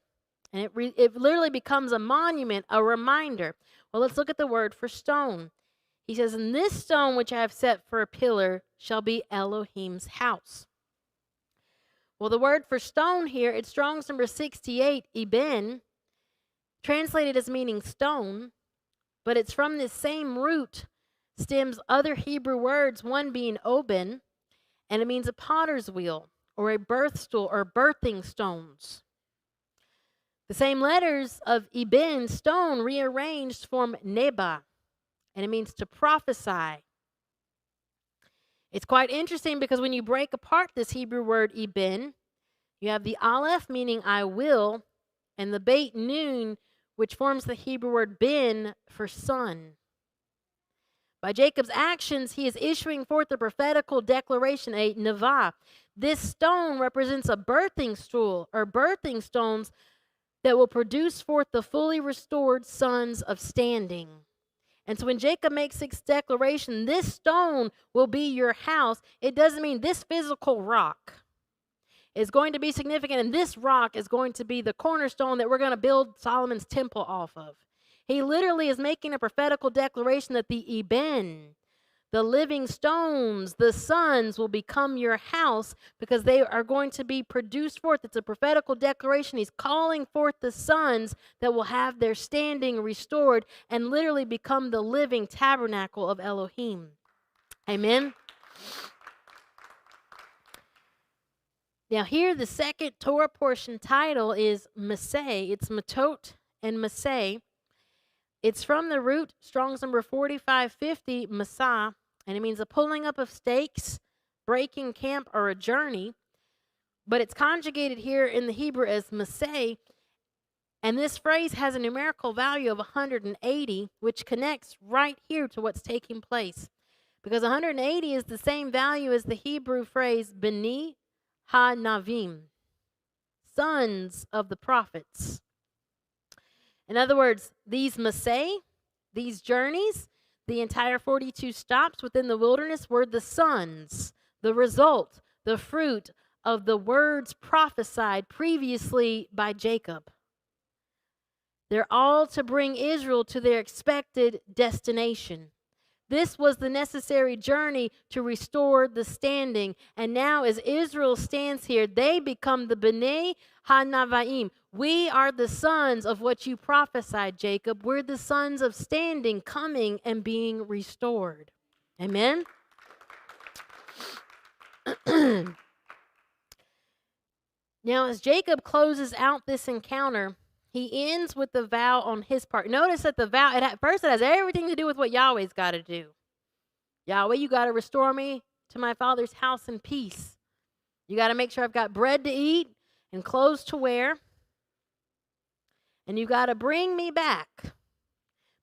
And it literally becomes a monument, a reminder. Well, let's look at the word for stone. He says, "And this stone which I have set for a pillar shall be Elohim's house." Well, the word for stone here, it's Strong's number 68, Eben, translated as meaning stone, but it's from this same root stems other Hebrew words, one being oben, and it means a potter's wheel or a birth stool or birthing stones. The same letters of Eben, stone, rearranged form neba, and it means to prophesy. It's quite interesting because when you break apart this Hebrew word Eben, you have the aleph meaning I will, and the beit nun, which forms the Hebrew word ben for son. By Jacob's actions, he is issuing forth a prophetical declaration, a nevah. This stone represents a birthing stool or birthing stones that will produce forth the fully restored sons of standing. And so when Jacob makes this declaration, this stone will be your house, it doesn't mean this physical rock is going to be significant, and this rock is going to be the cornerstone that we're going to build Solomon's temple off of. He literally is making a prophetical declaration that the Eben, the living stones, the sons will become your house because they are going to be produced forth. It's a prophetical declaration. He's calling forth the sons that will have their standing restored and literally become the living tabernacle of Elohim. Amen. Now here the second Torah portion title is Masei. It's Matot and Masei. It's from the root, Strong's number 4550, Masah, and it means a pulling up of stakes, breaking camp, or a journey. But it's conjugated here in the Hebrew as Masei, and this phrase has a numerical value of 180, which connects right here to what's taking place. Because 180 is the same value as the Hebrew phrase B'ni Ha-Navim, sons of the prophets. In other words, these Masei, these journeys, the entire 42 stops within the wilderness were the sons, the result, the fruit of the words prophesied previously by Jacob. They're all to bring Israel to their expected destination. This was the necessary journey to restore the standing. And now as Israel stands here, they become the B'nai Ha-Navaim. We are the sons of what you prophesied, Jacob. We're the sons of standing, coming, and being restored. Amen? Now, as Jacob closes out this encounter, he ends with the vow on his part. Notice that the vow, at first it has everything to do with what Yahweh's got to do. Yahweh, you got to restore me to my father's house in peace. You got to make sure I've got bread to eat and clothes to wear. And you got to bring me back.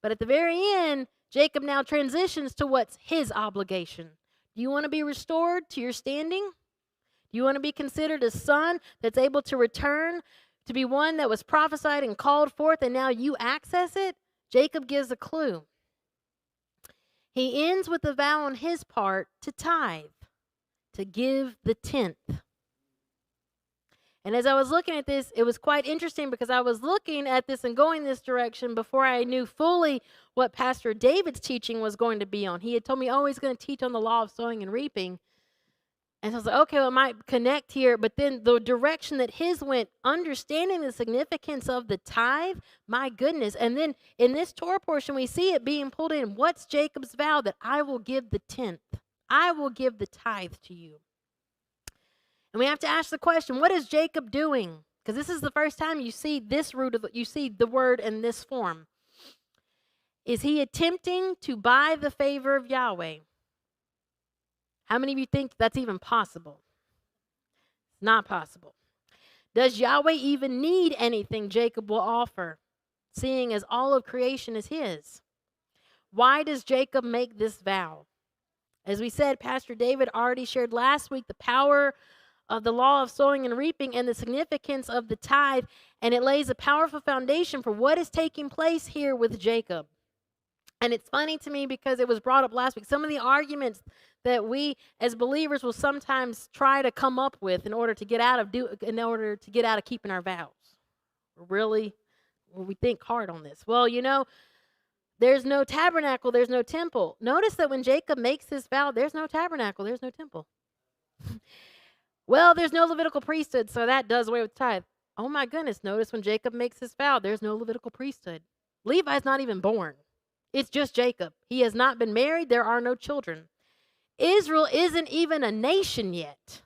But at the very end, Jacob now transitions to what's his obligation. Do you want to be restored to your standing? Do you want to be considered a son that's able to return to be one that was prophesied and called forth, and now you access it? Jacob gives a clue. He ends with the vow on his part to tithe. to give the tenth. And as I was looking at this, it was quite interesting because I was looking at this and going this direction before I knew fully what Pastor David's teaching was going to be on. He had told me, oh, he's going to teach on the law of sowing and reaping. And so I was like, okay, well, it might connect here. But then the direction that his went, understanding the significance of the tithe, my goodness. And then in this Torah portion, we see it being pulled in. What's Jacob's vow? That I will give the tenth. I will give the tithe to you. And we have to ask the question, what is Jacob doing? Because this is the first time you see this root of you see the word in this form. Is he attempting to buy the favor of Yahweh? How many of you think that's even possible? It's not possible. Does Yahweh even need anything Jacob will offer, seeing as all of creation is his? Why does Jacob make this vow? As we said, Pastor David already shared last week the power of the law of sowing and reaping and the significance of the tithe, and it lays a powerful foundation for what is taking place here with Jacob. And it's funny to me because it was brought up last week. Some of the arguments that we as believers will sometimes try to come up with in order to get out of keeping our vows. Really, we think hard on this. Well, there's no tabernacle, there's no temple. Notice that when Jacob makes this vow, there's no tabernacle, there's no temple. Well, there's no Levitical priesthood, so that does away with tithe. Oh my goodness, notice when Jacob makes his vow, there's no Levitical priesthood. Levi's not even born. It's just Jacob. He has not been married. There are no children. Israel isn't even a nation yet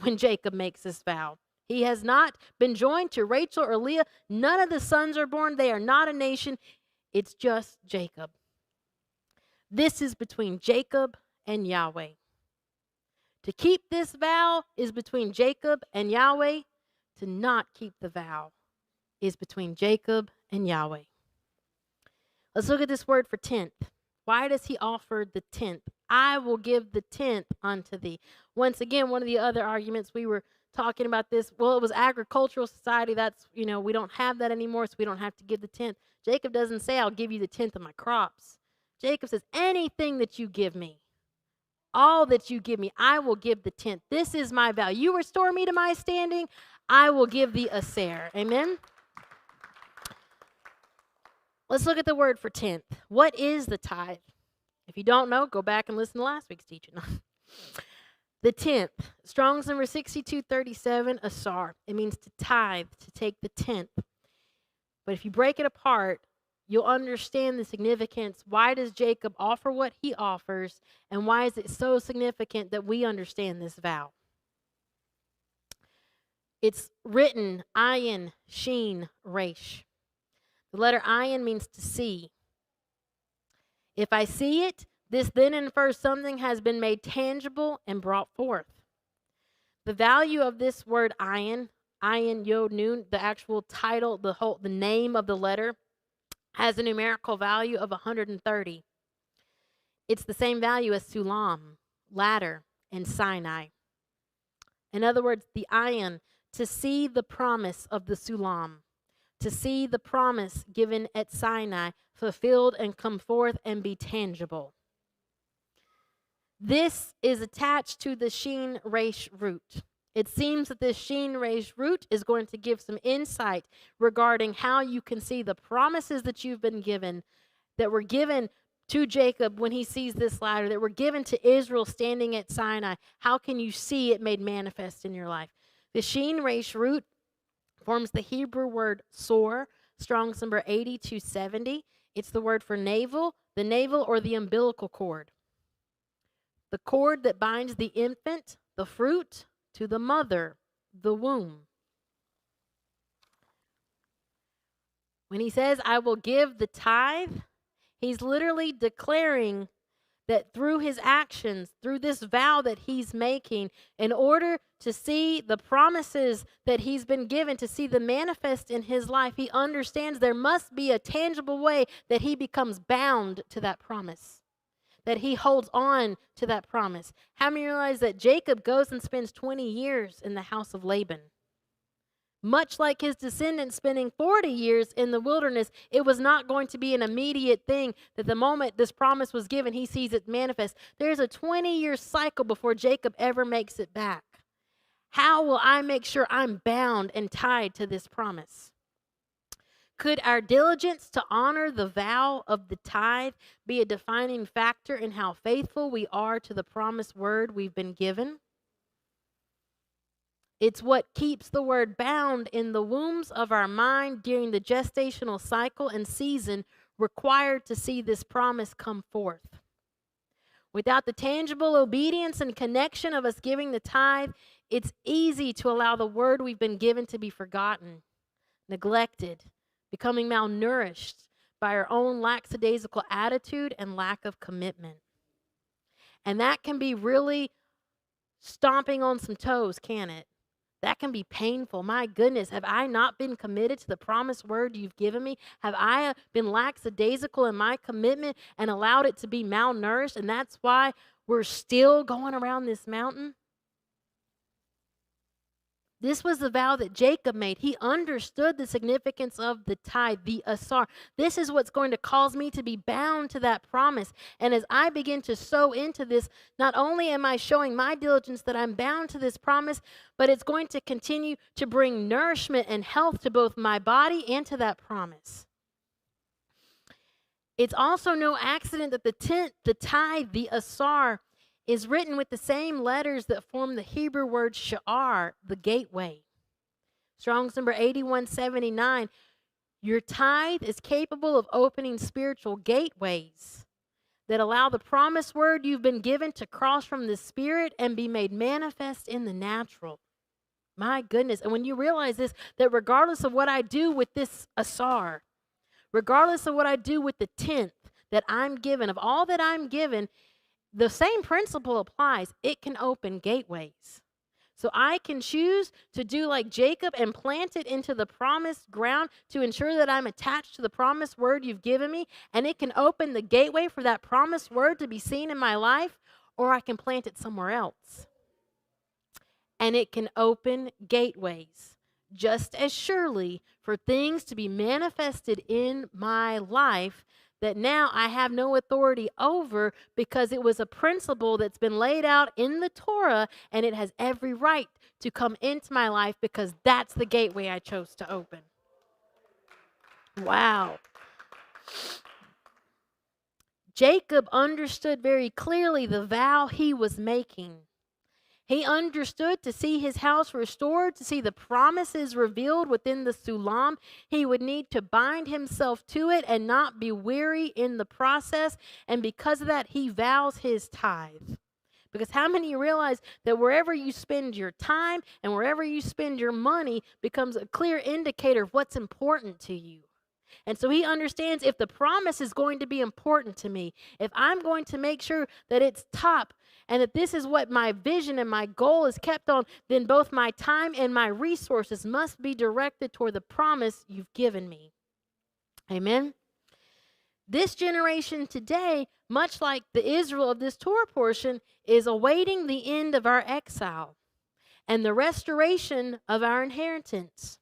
when Jacob makes this vow. He has not been joined to Rachel or Leah. None of the sons are born. They are not a nation. It's just Jacob. This is between Jacob and Yahweh. To keep this vow is between Jacob and Yahweh. To not keep the vow is between Jacob and Yahweh. Let's look at this word for tenth. Why does he offer the tenth? I will give the tenth unto thee. Once again, one of the other arguments we were talking about this, well, it was agricultural society. That's, we don't have that anymore, so we don't have to give the tenth. Jacob doesn't say, I'll give you the tenth of my crops. Jacob says, anything that you give me, all that you give me, I will give the tenth. This is my vow. You restore me to my standing, I will give thee a seir. Amen? Let's look at the word for tenth. What is the tithe? If you don't know, go back and listen to last week's teaching. The tenth, Strong's number 6237, asar. It means to tithe, to take the tenth. But if you break it apart, you'll understand the significance. Why does Jacob offer what he offers, and why is it so significant that we understand this vow? It's written, ayin, sheen, resh. The letter ayin means to see. If I see it, this then infers something has been made tangible and brought forth. The value of this word ayin, yod, nun, the actual title, the name of the letter, has a numerical value of 130. It's the same value as sulam, ladder, and Sinai. In other words, the ayin, to see the promise of the sulam, to see the promise given at Sinai fulfilled and come forth and be tangible. This is attached to the sheen resh root. It seems that this sheen resh root is going to give some insight regarding how you can see the promises that you've been given, that were given to Jacob when he sees this ladder, that were given to Israel standing at Sinai. How can you see it made manifest in your life? The sheen resh root forms the Hebrew word sor, Strong's number 8270. It's the word for navel, the navel or the umbilical cord. The cord that binds the infant, the fruit, to the mother, the womb. When he says, I will give the tithe, he's literally declaring that through his actions, through this vow that he's making, in order to see the promises that he's been given, to see them manifest in his life, he understands there must be a tangible way that he becomes bound to that promise, that he holds on to that promise. How many realize that Jacob goes and spends 20 years in the house of Laban? Much like his descendants spending 40 years in the wilderness, it was not going to be an immediate thing that the moment this promise was given, he sees it manifest. There's a 20-year cycle before Jacob ever makes it back. How will I make sure I'm bound and tied to this promise? Could our diligence to honor the vow of the tithe be a defining factor in how faithful we are to the promised word we've been given? It's what keeps the word bound in the wombs of our mind during the gestational cycle and season required to see this promise come forth. Without the tangible obedience and connection of us giving the tithe, it's easy to allow the word we've been given to be forgotten, neglected, becoming malnourished by our own lackadaisical attitude and lack of commitment. And that can be really stomping on some toes, can't it? That can be painful. My goodness, have I not been committed to the promised word you've given me? Have I been lackadaisical in my commitment and allowed it to be malnourished? And that's why we're still going around this mountain? This was the vow that Jacob made. He understood the significance of the tithe, the asar. This is what's going to cause me to be bound to that promise. And as I begin to sow into this, not only am I showing my diligence that I'm bound to this promise, but it's going to continue to bring nourishment and health to both my body and to that promise. It's also no accident that the tithe, the asar, is written with the same letters that form the Hebrew word sha'ar, the gateway. Strong's number 8179. Your tithe is capable of opening spiritual gateways that allow the promised word you've been given to cross from the spirit and be made manifest in the natural. My goodness. And when you realize this, that regardless of what I do with this asar, regardless of what I do with the tenth that I'm given, of all that I'm given, the same principle applies. It can open gateways. So I can choose to do like Jacob and plant it into the promised ground to ensure that I'm attached to the promised word you've given me, and it can open the gateway for that promised word to be seen in my life, or I can plant it somewhere else. And it can open gateways just as surely for things to be manifested in my life that now I have no authority over, because it was a principle that's been laid out in the Torah, and it has every right to come into my life because that's the gateway I chose to open. Wow. Jacob understood very clearly the vow he was making. He understood to see his house restored, to see the promises revealed within the sulam, he would need to bind himself to it and not be weary in the process. And because of that, he vows his tithe. Because how many realize that wherever you spend your time and wherever you spend your money becomes a clear indicator of what's important to you? And so he understands, if the promise is going to be important to me, if I'm going to make sure that it's top and that this is what my vision and my goal is kept on, then both my time and my resources must be directed toward the promise you've given me. Amen. This generation today, much like the Israel of this Torah portion, is awaiting the end of our exile and the restoration of our inheritance.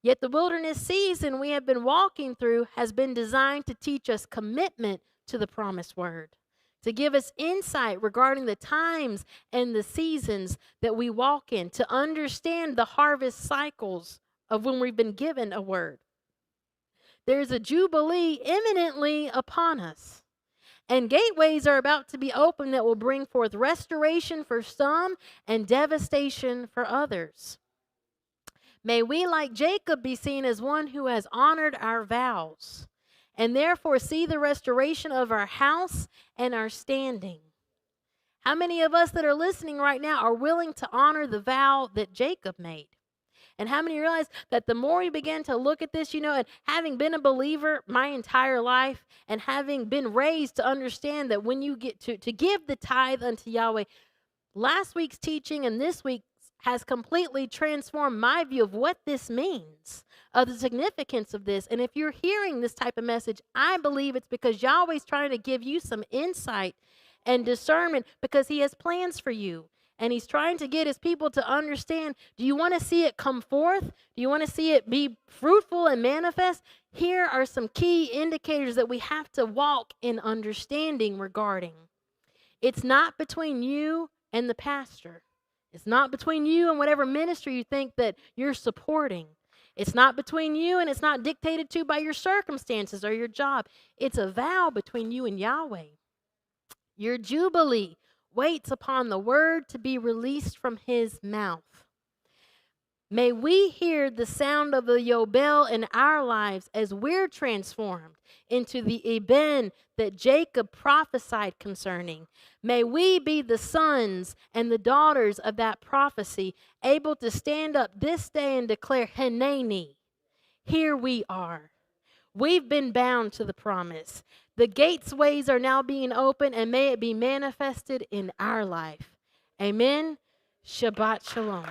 Yet the wilderness season we have been walking through has been designed to teach us commitment to the promised word, to give us insight regarding the times and the seasons that we walk in, to understand the harvest cycles of when we've been given a word. There's a jubilee imminently upon us, and gateways are about to be opened that will bring forth restoration for some and devastation for others. May we, like Jacob, be seen as one who has honored our vows, and therefore see the restoration of our house and our standing. How many of us that are listening right now are willing to honor the vow that Jacob made? And how many realize that the more we begin to look at this, and having been a believer my entire life and having been raised to understand that when you get to give the tithe unto Yahweh, last week's teaching and this week's has completely transformed my view of what this means, of the significance of this. And if you're hearing this type of message, I believe it's because Yahweh's trying to give you some insight and discernment, because he has plans for you. and he's trying to get his people to understand, do you want to see it come forth? Do you want to see it be fruitful and manifest? Here are some key indicators that we have to walk in understanding regarding. It's not between you and the pastor. It's not between you and whatever ministry you think that you're supporting. It's not between you, and it's not dictated to by your circumstances or your job. It's a vow between you and Yahweh. Your jubilee waits upon the word to be released from his mouth. May we hear the sound of the Yobel in our lives as we're transformed into the Eben that Jacob prophesied concerning. May we be the sons and the daughters of that prophecy, able to stand up this day and declare, Haneni, here we are. We've been bound to the promise. The gateways are now being opened, and may it be manifested in our life. Amen. Shabbat shalom.